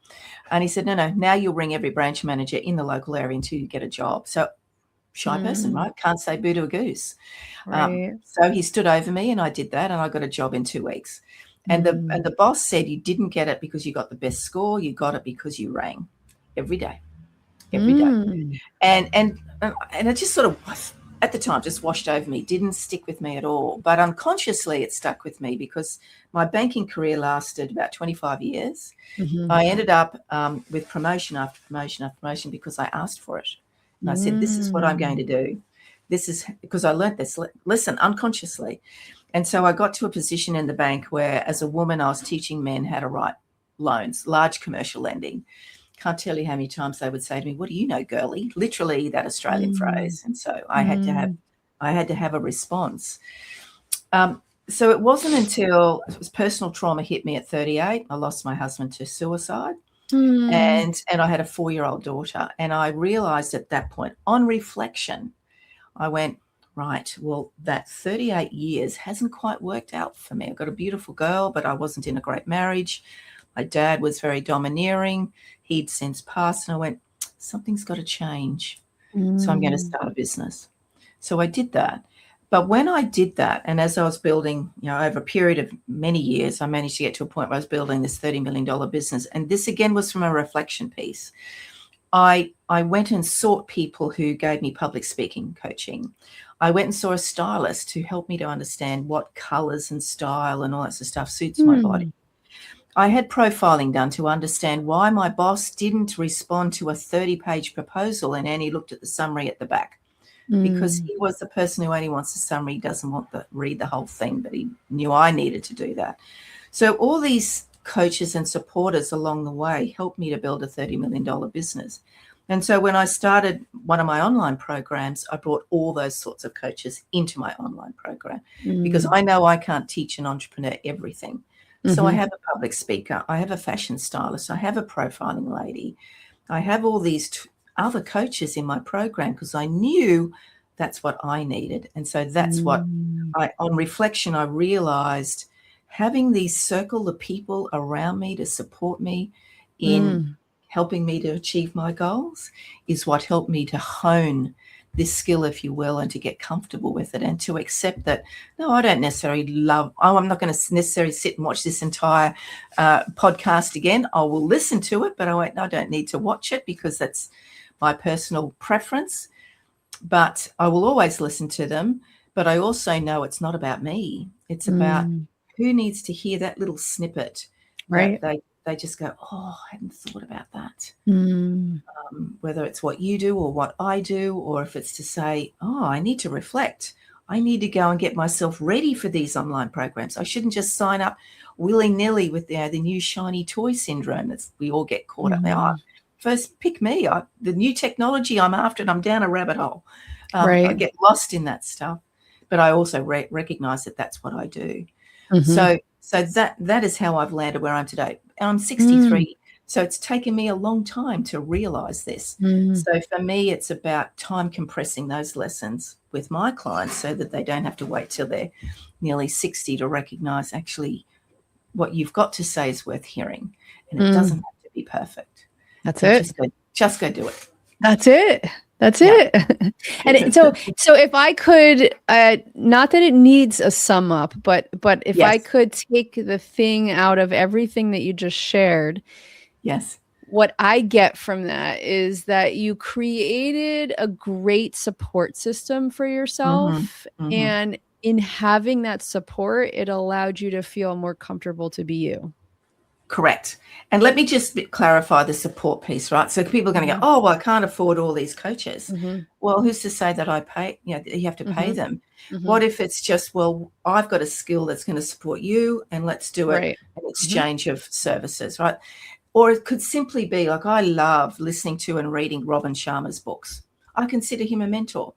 And he said, no, now you'll ring every branch manager in the local area until you get a job. So shy person, mm, right? Can't say boo to a goose. right. So he stood over me and I did that, and I got a job in 2 weeks. And the boss said, you didn't get it because you got the best score. You got it because you rang every day. And it just sort of, at the time, just washed over me, didn't stick with me at all. But unconsciously, it stuck with me because my banking career lasted about 25 years. I ended up with promotion after promotion after promotion because I asked for it. And I said, this is what I'm going to do. This is because I learned this lesson unconsciously. And so I got to a position in the bank where, as a woman, I was teaching men how to write loans, large commercial lending. Can't tell you how many times they would say to me, what do you know, girlie? Literally that Australian phrase. And so I had to have a response. So it wasn't until personal trauma hit me at 38. I lost my husband to suicide. And I had a 4-year-old daughter. And I realized at that point, on reflection, I went, right, well, that 38 years hasn't quite worked out for me. I've got a beautiful girl, but I wasn't in a great marriage. My dad was very domineering. He'd since passed. And I went, something's got to change. So I'm going to start a business. So I did that. But when I did that, and as I was building, over a period of many years, I managed to get to a point where I was building this $30 million business. And this, again, was from a reflection piece. I went and sought people who gave me public speaking coaching. I went and saw a stylist who helped me to understand what colors and style and all that sort of stuff suits my body. I had profiling done to understand why my boss didn't respond to a 30-page proposal and only looked at the summary at the back. Because he was the person who only wants a summary, doesn't want to read the whole thing, but he knew I needed to do that. So all these coaches and supporters along the way helped me to build a $30 million business. And so when I started one of my online programs, I brought all those sorts of coaches into my online program because I know I can't teach an entrepreneur everything. So I have a public speaker, I have a fashion stylist, I have a profiling lady, I have all these other coaches in my program because I knew that's what I needed. And so that's what on reflection, I realized having these circle of people around me to support me in helping me to achieve my goals is what helped me to hone this skill, if you will, and to get comfortable with it and to accept that, no, I don't necessarily I'm not going to necessarily sit and watch this entire podcast again. I will listen to it, but I don't need to watch it because that's my personal preference. But I will always listen to them. But I also know it's not about me. It's about who needs to hear that little snippet. Right. They just go, oh, I hadn't thought about that. Whether it's what you do or what I do, or if it's to say, oh, I need to reflect. I need to go and get myself ready for these online programs. I shouldn't just sign up willy-nilly with the new shiny toy syndrome that we all get caught up now. First, pick me. The new technology I'm after, and I'm down a rabbit hole. I get lost in that stuff. But I also recognize that that's what I do. So that is how I've landed where I'm today. And I'm 63. So it's taken me a long time to realize this. So for me, it's about time compressing those lessons with my clients so that they don't have to wait till they're nearly 60 to recognize actually what you've got to say is worth hearing. And it doesn't have to be perfect. That's it. Just go do it. That's it. That's it. And so if I could, not that it needs a sum up, but if I could take the thing out of everything that you just shared, what I get from that is that you created a great support system for yourself. And in having that support, it allowed you to feel more comfortable to be you. Correct. And let me just clarify the support piece, right? So people are going to go, oh, well, I can't afford all these coaches. Well, who's to say that I pay, you have to pay them? What if it's just, well, I've got a skill that's going to support you and let's do it an exchange of services, right? Or it could simply be like, I love listening to and reading Robin Sharma's books. I consider him a mentor.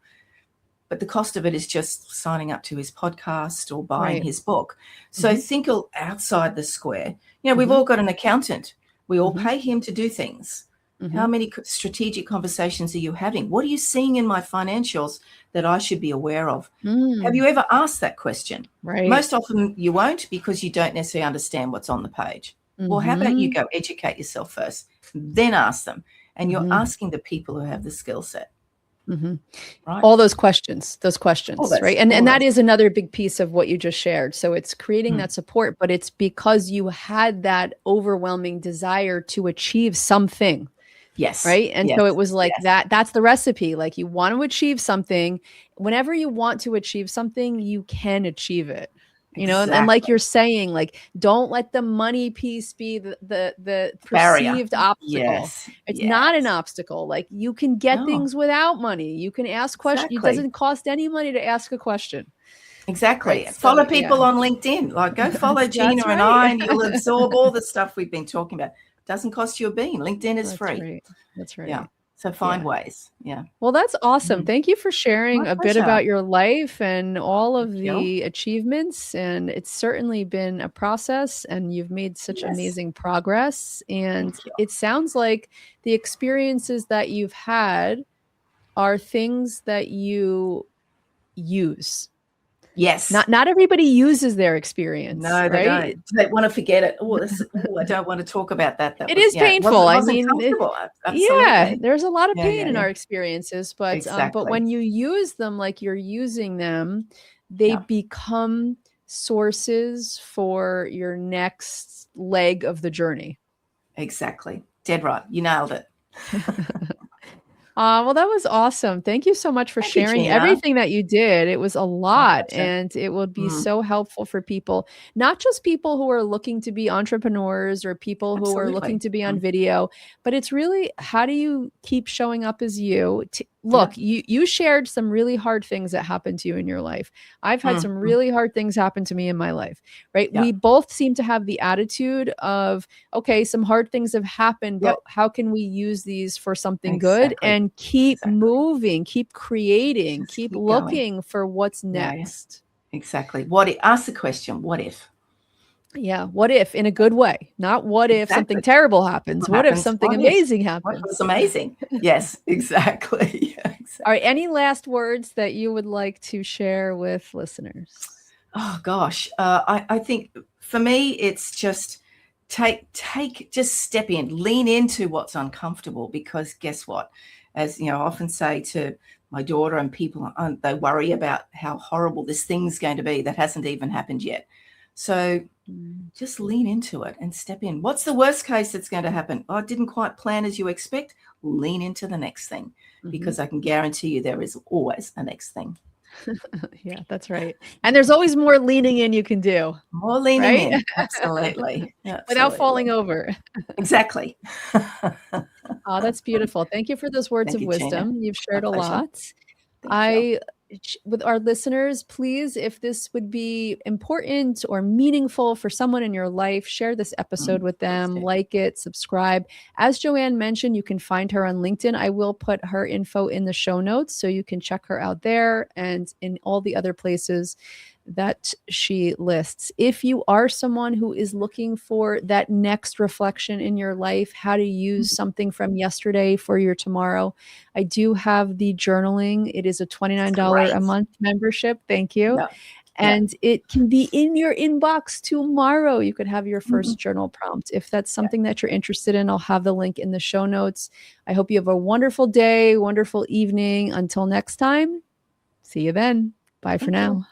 But the cost of it is just signing up to his podcast or buying his book. So think outside the square. We've all got an accountant. We all pay him to do things. How many strategic conversations are you having? What are you seeing in my financials that I should be aware of? Have you ever asked that question? Most often you won't because you don't necessarily understand what's on the page. Well, how about you go educate yourself first, then ask them. And you're asking the people who have the skill set. Mhm. right? All those questions, All right? those, And all that those. is another big piece of what you just shared. So it's creating Mm. that support, but it's because you had that overwhelming desire to achieve something, Yes, right? And yes, so it was like yes, that's the recipe. Like you want to achieve something. Whenever you want to achieve something, you can achieve it. And like exactly. you're saying, like, don't let the money piece be the Barrier. perceived obstacle. Yes, It's not an yes. obstacle. Like you can get No, things without money. You can ask questions. It exactly. doesn't cost any money to ask a question. Exactly. Right. So Follow yeah. people on LinkedIn. Like, go follow That's Gina and I, right. and you'll absorb all the stuff we've been talking about. Doesn't cost you a bean. LinkedIn is That's free. right. That's Yeah. right. So find Yeah. ways. Yeah. Well, that's awesome. Mhm. Thank you for sharing My a bit pleasure. about your life and all Thank of you. the achievements. And it's certainly been a process, and you've made such Yes. amazing progress. And Thank you. it sounds like the experiences that you've had are things that you use. Yes. Not everybody uses their experience, No, they right? don't. They want to forget it. Oh, I don't want to talk about that. That It was, is yeah, painful. I wasn't mean, comfortable. yeah, Absolutely. there's a lot of Yeah, pain yeah, in yeah. our experiences, but Exactly. when you use them like you're using them, they Yeah, become sources for your next leg of the journey. exactly. Dead right. You nailed it. Well, that was awesome. Thank you so much for Thank you, sharing Gina. everything that you did. It was a My lot, pleasure. and it would be Mm, so helpful for people, not just people who are looking to be entrepreneurs or people who are looking absolutely. to be on Mm, video, but it's really how do you keep showing up as you? yeah. Look, you shared some really hard things that happened to you in your life. I've had Mm, some mm, really hard things happen to me in my life, right? yeah. We both seem to have the attitude of okay, some hard things have happened, Yep. but how can we use these for something good Exactly. and keep Exactly. moving, keep creating, Just keep keep going. looking for what's Yeah, yeah. next? Exactly. What if, ask the question, what if? Yeah. What if in a good way? Not what if something Exactly. terrible happens? What What if happens? something What if? amazing What was happens? amazing? Yes, exactly. Yeah, All right. exactly. Any last words that you would like to share with listeners? Oh gosh, I think for me it's just just step in, lean into what's uncomfortable, because guess what? As you know, I often say to my daughter and people, they worry about how horrible this thing's going to be that hasn't even happened yet. So Mm, just lean into it and step in. What's the worst case that's going to happen? Oh, it didn't quite plan as you expect. Lean into the next thing, mhm. because I can guarantee you there is always a next thing. Yeah, that's right. And there's always more leaning in you can do, More leaning right? in. Absolutely. Without Absolutely. falling over. Exactly. Oh, that's beautiful. Thank you for those words Thank of you, Gina. wisdom. You've My shared a pleasure. lot. Thank you. I with our listeners, please, if this would be important or meaningful for someone in your life, share this episode with Please them, do. like it, subscribe. As Joanne mentioned, you can find her on LinkedIn. I will put her info in the show notes so you can check her out there and in all the other places that she lists. If you are someone who is looking for that next reflection in your life, how to use something from yesterday for your tomorrow, I do have the journaling. It is a It's $29 a great. month membership. Thank you. Yeah. Yeah. And it can be in your inbox tomorrow. You could have your Mhm. first journal prompt. If that's Yeah. something that you're interested in, I'll have the link in the show notes. I hope you have a wonderful day, wonderful evening. Until next time, see you then. Bye for Thank you. now.